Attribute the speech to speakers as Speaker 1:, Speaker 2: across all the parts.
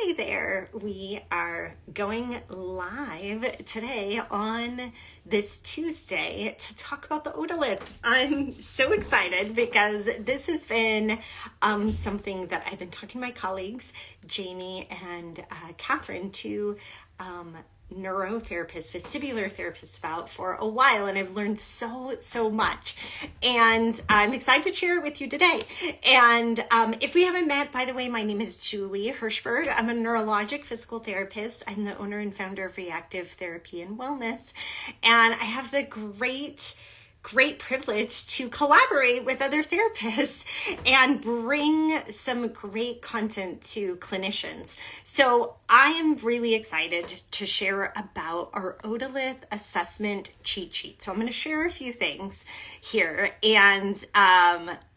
Speaker 1: Hey there, we are going live today on this Tuesday to talk about the otolith. I'm so excited because this has been something that I've been talking to my colleagues, Jamie and Catherine, two neurotherapists, vestibular therapists about for a while, and I've learned so much, and I'm excited to share it with you today. And if we haven't met, by the way, my name is Julie Hirschberg. I'm a neurologic physical therapist. I'm the owner and founder of Re+active Therapy and Wellness, and I have the great privilege to collaborate with other therapists and bring some great content to clinicians. So I am really excited to share about our Otolith assessment cheat sheet. So I'm going to share a few things here, and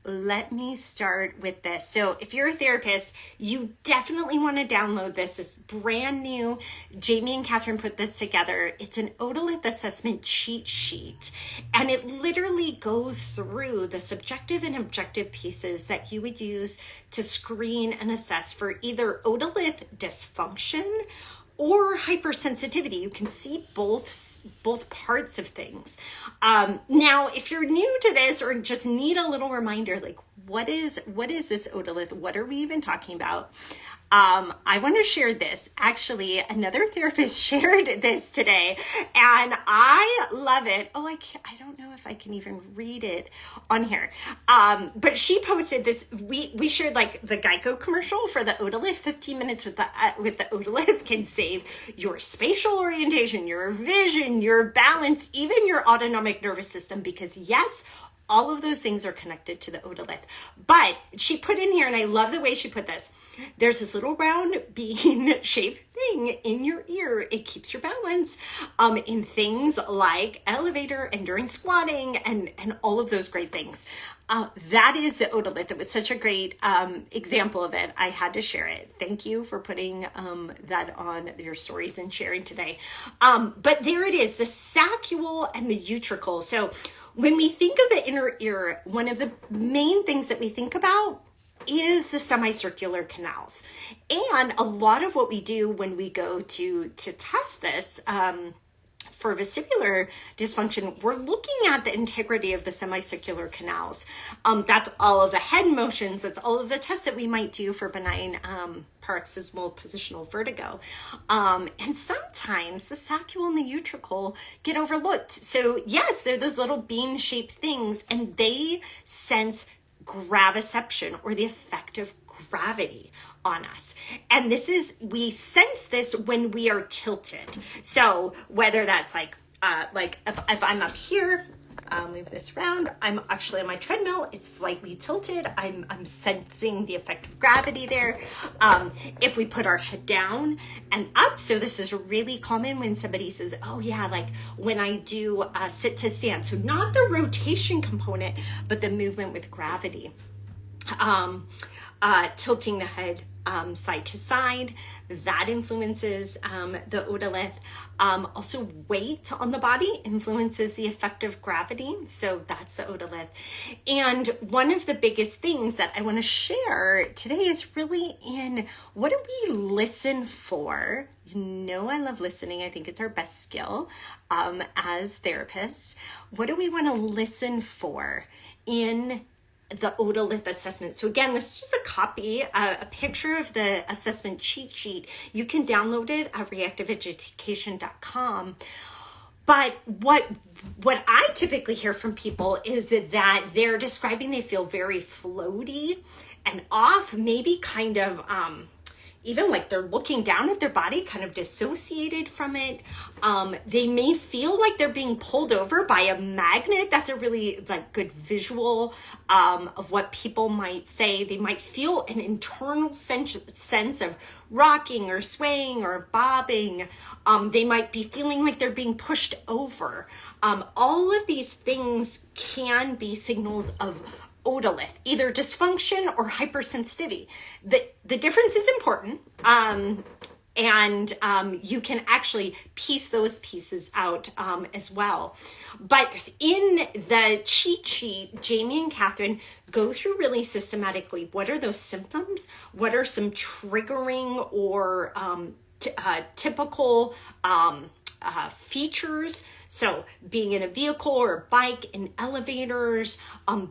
Speaker 1: let me start with this. So if you're a therapist, you definitely want to download this. It's brand new. Jamie and Catherine put this together. It's an Otolith assessment cheat sheet, and it literally goes through the subjective and objective pieces that you would use to screen and assess for either Otolith dysfunction or hypersensitivity. You can see both parts of things. Now, if you're new to this or just need a little reminder, like what is this Otolith? What are we even talking about? I want to share this. Actually, another therapist shared this today, and I love it. Oh, I don't know if I can even read it on here. But she posted this. We shared like the Geico commercial for the Otolith. 15 minutes with the Otolith can save your spatial orientation, your vision, your balance, even your autonomic nervous system. Because yes, all of those things are connected to the Otolith. But she put in here, and I love the way she put this. There's this little round bean-shaped thing in your ear. It keeps your balance in things like elevator and during squatting and all of those great things. That is the Otolith. It was such a great example of it. I had to share it. Thank you for putting that on your stories and sharing today. But there it is, the saccule and the utricle. So when we think of the inner ear, one of the main things that we think about is the semicircular canals. And a lot of what we do when we go to test this for vestibular dysfunction, we're looking at the integrity of the semicircular canals. That's all of the head motions. That's all of the tests that we might do for benign paroxysmal positional vertigo. And sometimes the saccule and the utricle get overlooked. So yes, they're those little bean-shaped things, and they sense graviception, or the effect of gravity on us. And we sense this when we are tilted. So whether that's like if I'm up here, I'll move this around. I'm actually on my treadmill. It's slightly tilted. I'm sensing the effect of gravity there. If we put our head down and up, so this is really common when somebody says, oh yeah, like when I do sit to stand. So not the rotation component, but the movement with gravity. Tilting the head side to side, that influences the otolith. Also, weight on the body influences the effect of gravity, so that's the otolith. And one of the biggest things that I want to share today is really in what do we listen for? You know, I love listening. I think it's our best skill as therapists. What do we want to listen for in the otolith assessment? So again, this is just a copy, a picture of the assessment cheat sheet. You can download it at reactiveeducation.com. But what I typically hear from people is that they're describing they feel very floaty and off, maybe kind of even like they're looking down at their body, kind of dissociated from it. They may feel like they're being pulled over by a magnet. That's a really like good visual of what people might say. They might feel an internal sense of rocking or swaying or bobbing. They might be feeling like they're being pushed over. All of these things can be signals of otolith, either dysfunction or hypersensitivity. The difference is important. And you can actually piece those pieces out as well. But in the cheat sheet, Jamie and Catherine go through really systematically what are those symptoms, what are some triggering or typical features. So being in a vehicle or a bike, in elevators,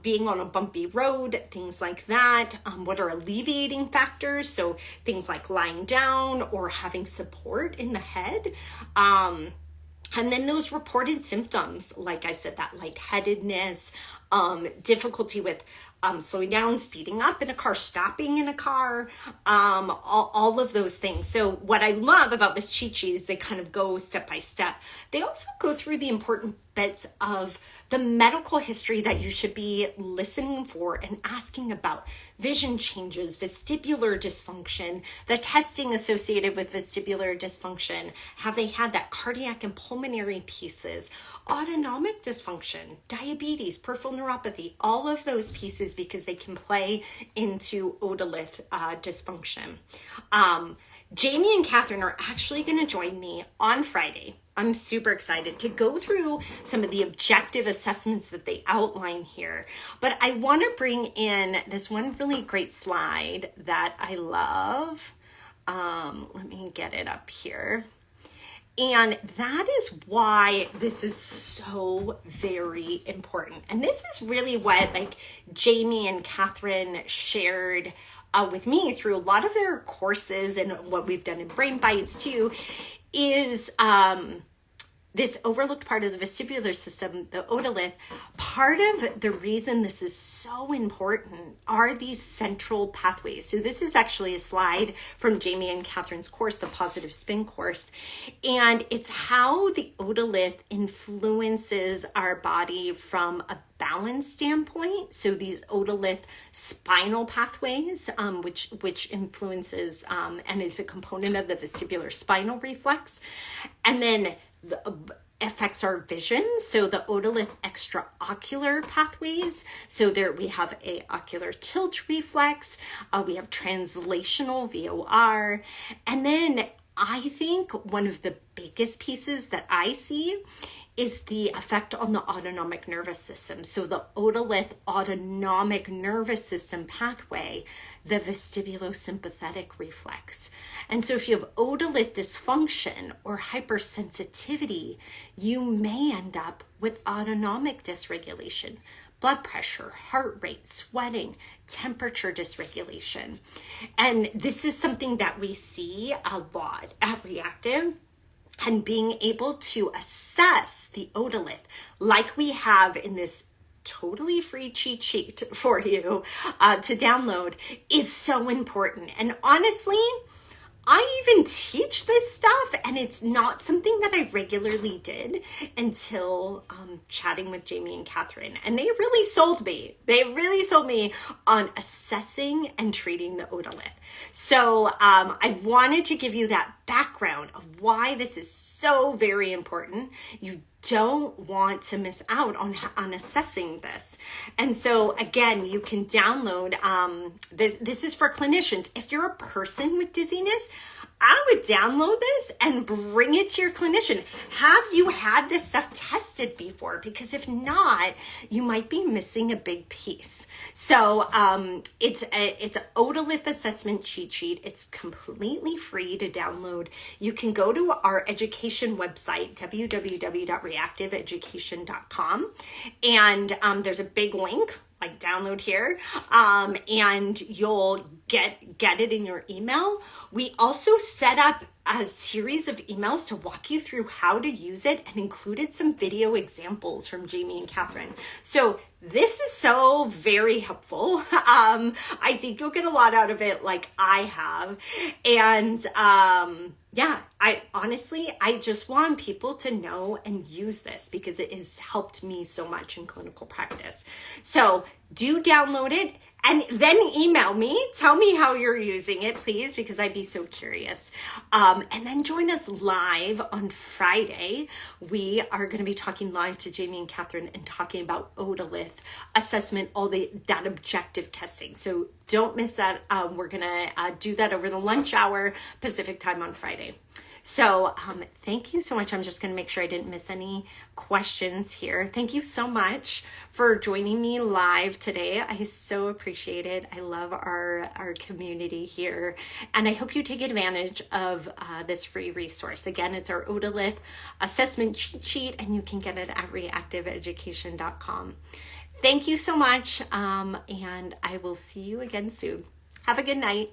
Speaker 1: being on a bumpy road, things like that. What are alleviating factors? So things like lying down or having support in the head. And then those reported symptoms, like I said, that lightheadedness, difficulty with slowing down, speeding up in a car, stopping in a car, all of those things. So what I love about this cheat sheet is they kind of go step by step. They also go through the important bits of the medical history that you should be listening for and asking about: vision changes, vestibular dysfunction, the testing associated with vestibular dysfunction. Have they had that cardiac and pulmonary pieces, autonomic dysfunction, diabetes, peripheral neuropathy, all of those pieces, because they can play into otolith dysfunction. Jamie and Catherine are actually going to join me on Friday. I'm super excited to go through some of the objective assessments that they outline here. But I want to bring in this one really great slide that I love. Let me get it up here. And that is why this is so very important. And this is really what Jamie and Catherine shared with me through a lot of their courses, and what we've done in Brain Bites too, is this overlooked part of the vestibular system, the otolith. Part of the reason this is so important are these central pathways. So this is actually a slide from Jamie and Catherine's course, the Positive Spin course. And it's how the otolith influences our body from a balance standpoint. So these otolith spinal pathways, which influences and is a component of the vestibular spinal reflex. And then affects our vision. So the otolith extraocular pathways. So there we have a ocular tilt reflex. We have translational VOR. And then I think one of the biggest pieces that I see is the effect on the autonomic nervous system. So the otolith autonomic nervous system pathway, the vestibulosympathetic reflex. And so if you have otolith dysfunction or hypersensitivity, you may end up with autonomic dysregulation, blood pressure, heart rate, sweating, temperature dysregulation. And this is something that we see a lot at Re+active. And being able to assess the otolith, like we have in this totally free cheat sheet for you to download, is so important. And honestly, I even teach this stuff, and it's not something that I regularly did until chatting with Jamie and Catherine. And they really sold me. They really sold me on assessing and treating the otolith. So I wanted to give you that background of why this is so very important. You don't want to miss out on assessing this. And so again, you can download this is for clinicians. If you're a person with dizziness, I would download this and bring it to your clinician. Have you had this stuff tested before? Because if not, you might be missing a big piece. So it's an otolith assessment cheat sheet. It's completely free to download. You can go to our education website, www.reactiveeducation.com, and there's a big link, like download here, and you'll get it in your email. We also set up a series of emails to walk you through how to use it, and included some video examples from Jamie and Catherine. So this is so very helpful. I think you'll get a lot out of it, like I have. And yeah, I just want people to know and use this because it has helped me so much in clinical practice. So do download it. And then email me. Tell me how you're using it, please, because I'd be so curious. And then join us live on Friday. We are going to be talking live to Jamie and Catherine and talking about Otolith assessment, that objective testing. So don't miss that. We're going to do that over the lunch hour Pacific time on Friday. So thank you so much. I'm just going to make sure I didn't miss any questions here. Thank you so much for joining me live today. I so appreciate it. I love our community here. And I hope you take advantage of this free resource. Again, it's our Otolith assessment cheat sheet, and you can get it at reactiveeducation.com. Thank you so much. And I will see you again soon. Have a good night.